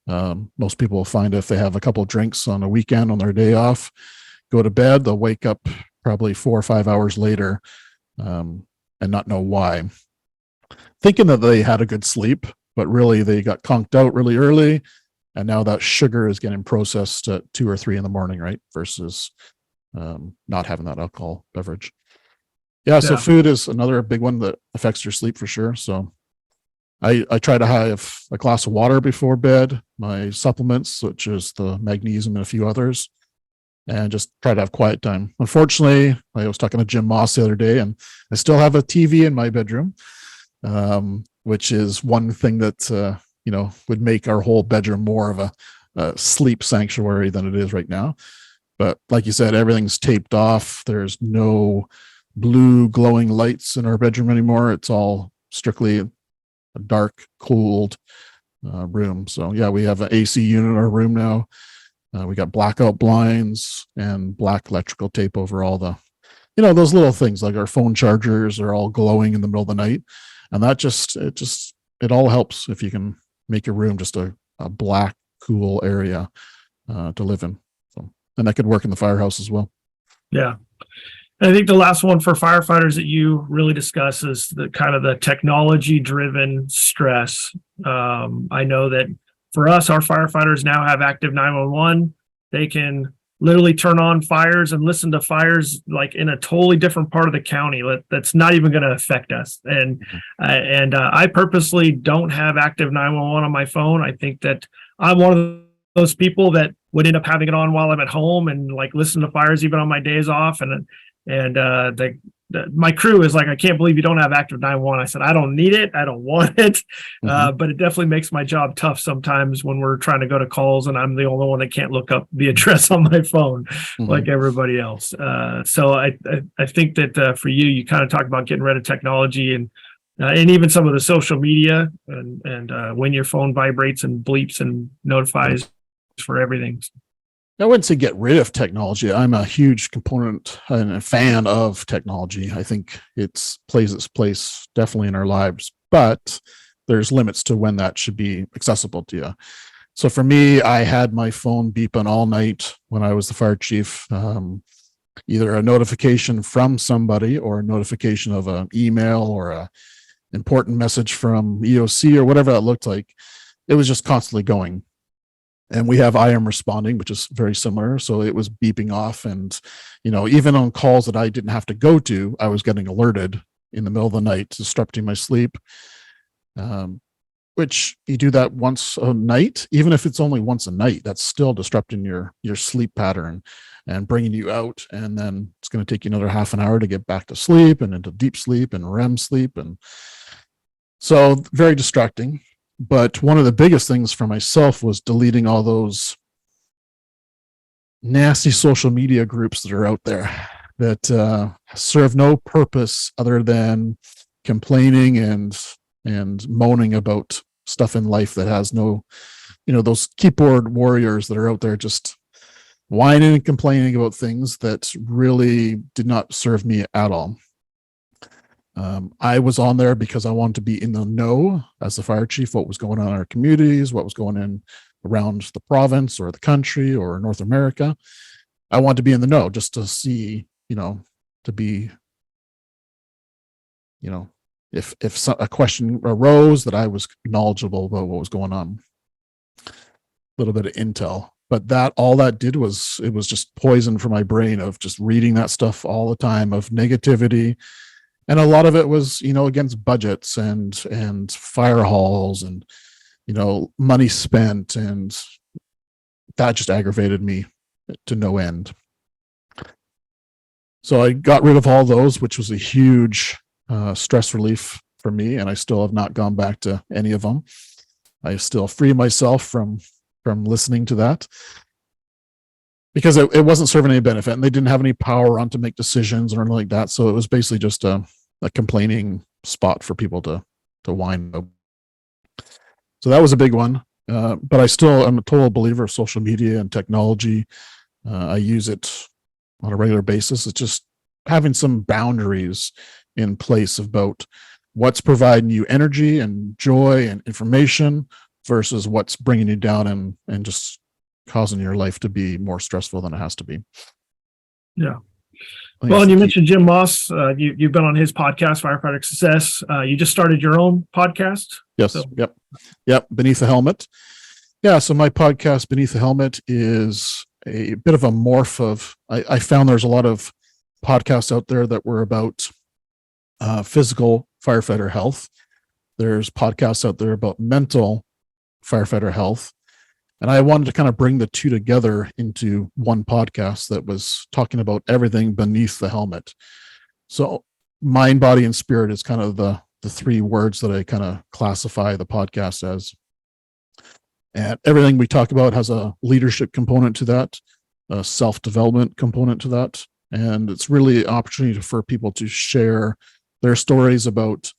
Most people will find if they have a couple of drinks on a weekend on their day off, go to bed, they'll wake up probably 4 or 5 hours later and not know why. Thinking that they had a good sleep, but really they got conked out really early. And now that sugar is getting processed at 2 or 3 in the morning, right? Versus not having that alcohol beverage. Yeah. So food is another big one that affects your sleep for sure. So I try to have a glass of water before bed, my supplements, which is the magnesium and a few others, and just try to have quiet time. Unfortunately, I was talking to Jim Moss the other day, and I still have a TV in my bedroom, which is one thing that, would make our whole bedroom more of a sleep sanctuary than it is right now. But like you said, everything's taped off. There's no blue glowing lights in our bedroom anymore. It's all strictly a dark, cooled room. So yeah, we have an AC unit in our room now. We got blackout blinds and black electrical tape over all the, those little things like our phone chargers are all glowing in the middle of the night. And that it all helps if you can make your room just a black, cool area to live in. So, and that could work in the firehouse as well. Yeah. I think the last one for firefighters that you really discuss is the kind of the technology driven stress. I know that for us, our firefighters now have active 911. They can literally turn on fires and listen to fires like in a totally different part of the county that's not even going to affect us. And I purposely don't have active 911 on my phone. I think that I'm one of those people that would end up having it on while I'm at home and like listen to fires even on my days off. My crew is like, I can't believe you don't have active 911. I said, I don't need it. I don't want it. But it definitely makes my job tough sometimes when we're trying to go to calls and I'm the only one that can't look up the address on my phone like everybody else. So I think that for you kind of talk about getting rid of technology and even some of the social media and when your phone vibrates and bleeps and notifies for everything. I wouldn't say get rid of technology. I'm a huge component and a fan of technology. I think it plays its place definitely in our lives, but there's limits to when that should be accessible to you. So for me, I had my phone beeping all night when I was the fire chief, either a notification from somebody or a notification of an email or a important message from EOC or whatever that looked like. It was just constantly going. And we have I am responding, which is very similar. So it was beeping off. And, even on calls that I didn't have to go to, I was getting alerted in the middle of the night, disrupting my sleep, which you do that once a night, even if it's only once a night, that's still disrupting your sleep pattern and bringing you out. And then it's going to take you another half an hour to get back to sleep and into deep sleep and REM sleep. And so very distracting. But one of the biggest things for myself was deleting all those nasty social media groups that are out there that serve no purpose other than complaining and moaning about stuff in life that has no, those keyboard warriors that are out there just whining and complaining about things that really did not serve me at all. I was on there because I wanted to be in the know as the fire chief, what was going on in our communities, what was going on around the province or the country or North America. I wanted to be in the know just to see, to be, if a question arose that I was knowledgeable about what was going on. A little bit of intel. But all that did was, it was just poison for my brain of just reading that stuff all the time of negativity. And a lot of it was, against budgets and fire halls and, money spent. And that just aggravated me to no end. So I got rid of all those, which was a huge stress relief for me. And I still have not gone back to any of them. I still free myself from listening to that because it wasn't serving any benefit and they didn't have any power on to make decisions or anything like that. So it was basically just a complaining spot for people to whine about. So that was a big one. But I'm a total believer of social media and technology. I use it on a regular basis. It's just having some boundaries in place about what's providing you energy and joy and information versus what's bringing you down and just causing your life to be more stressful than it has to be. Yeah. Well, and you mentioned Jim Moss. You've been on his podcast, Firefighter Success. You just started your own podcast. Yes. So. Yep. Beneath the Helmet. Yeah. So my podcast, Beneath the Helmet, is a bit of a morph of. I found there's a lot of podcasts out there that were about physical firefighter health. There's podcasts out there about mental firefighter health. And I wanted to kind of bring the two together into one podcast that was talking about everything beneath the helmet. So mind, body, and spirit is kind of the three words that I kind of classify the podcast as. And everything we talk about has a leadership component to that, a self-development component to that. And it's really an opportunity for people to share their stories about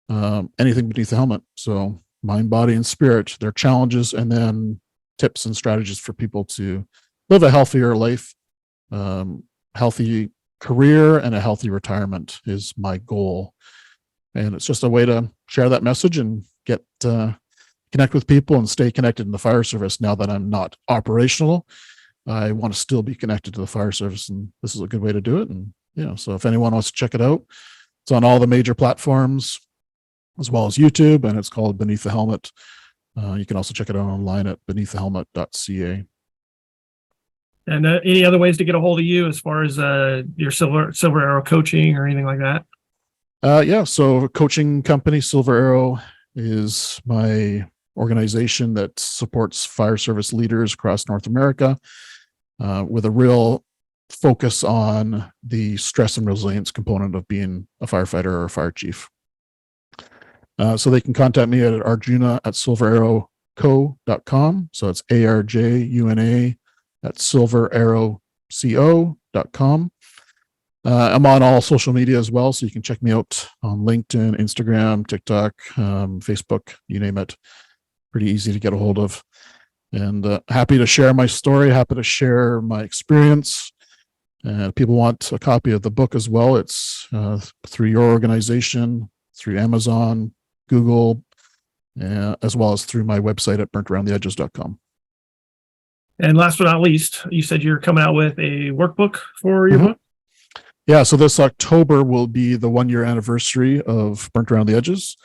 anything beneath the helmet. So mind, body, and spirit, their challenges, and then tips and strategies for people to live a healthier life, healthy career, and a healthy retirement is my goal. And it's just a way to share that message and get connect with people and stay connected in the fire service now that I'm not operational. I want to still be connected to the fire service, and this is a good way to do it. And so if anyone wants to check it out, it's on all the major platforms as well as YouTube, and it's called Beneath the Helmet. You can also check it out online at beneaththehelmet.ca. And any other ways to get a hold of you as far as your Silver Arrow coaching or anything like that? So coaching company Silver Arrow is my organization that supports fire service leaders across North America with a real focus on the stress and resilience component of being a firefighter or a fire chief. So they can contact me at Arjuna at silverarrowco.com. So it's ARJUNA at silverarrowco.com. I'm on all social media as well, so you can check me out on LinkedIn, Instagram, TikTok, Facebook, you name it. Pretty easy to get a hold of. And happy to share my story, happy to share my experience. If people want a copy of the book as well, it's through your organization, through Amazon, Google, as well as through my website at burntaroundtheedges.com. And last but not least, you said you're coming out with a workbook for your book? Yeah, so this October will be the 1-year anniversary of Burnt Around the Edges.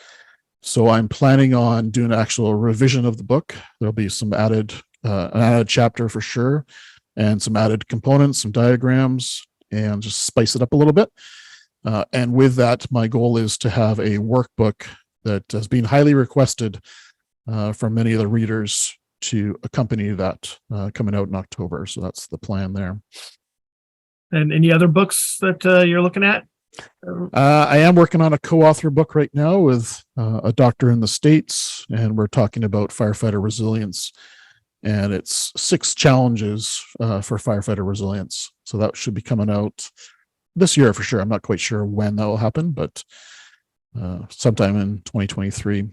So I'm planning on doing an actual revision of the book. There'll be some an added chapter for sure, and some added components, some diagrams, and just spice it up a little bit. And with that, my goal is to have a workbook that has been highly requested from many of the readers to accompany that coming out in October. So that's the plan there. And any other books that you're looking at? I am working on a co-author book right now with a doctor in the States, and we're talking about firefighter resilience. And it's 6 challenges for firefighter resilience. So that should be coming out this year for sure. I'm not quite sure when that will happen, but sometime in 2023.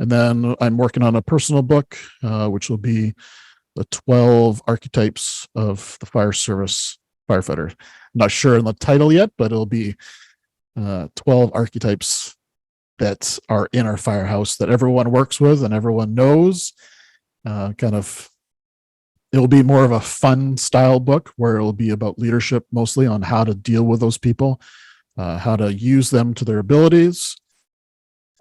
And then I'm working on a personal book, which will be the 12 archetypes of the fire service firefighter. I'm not sure on the title yet, but it'll be 12 archetypes that are in our firehouse that everyone works with and everyone knows. It'll be more of a fun style book where it'll be about leadership, mostly on how to deal with those people, how to use them to their abilities,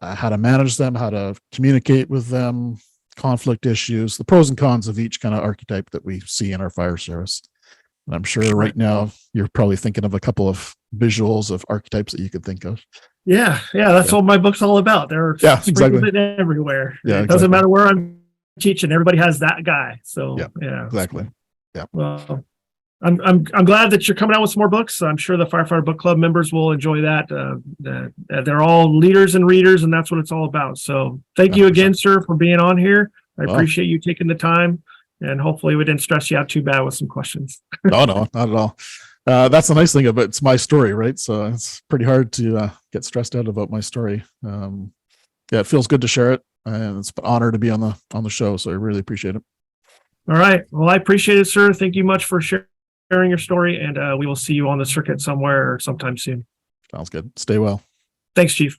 how to manage them, how to communicate with them, conflict issues, the pros and cons of each kind of archetype that we see in our fire service. And I'm sure right now you're probably thinking of a couple of visuals of archetypes that you could think of. Yeah. That's what my book's all about. They're sprinkled everywhere. Yeah, it doesn't matter where I'm teaching. Everybody has that guy. So yeah, exactly. Yeah. Well, I'm glad that you're coming out with some more books. I'm sure the Firefighter Book Club members will enjoy that. They're all leaders and readers, and that's what it's all about. So thank you again, sir, for being on here. I appreciate you taking the time, and hopefully we didn't stress you out too bad with some questions. No, not at all. That's the nice thing of it. It's my story, right? So it's pretty hard to get stressed out about my story. It feels good to share it, and it's an honor to be on the show. So I really appreciate it. All right. Well, I appreciate it, sir. Thank you much for sharing your story, and we will see you on the circuit somewhere or sometime soon. Sounds good. Stay well. Thanks, Chief.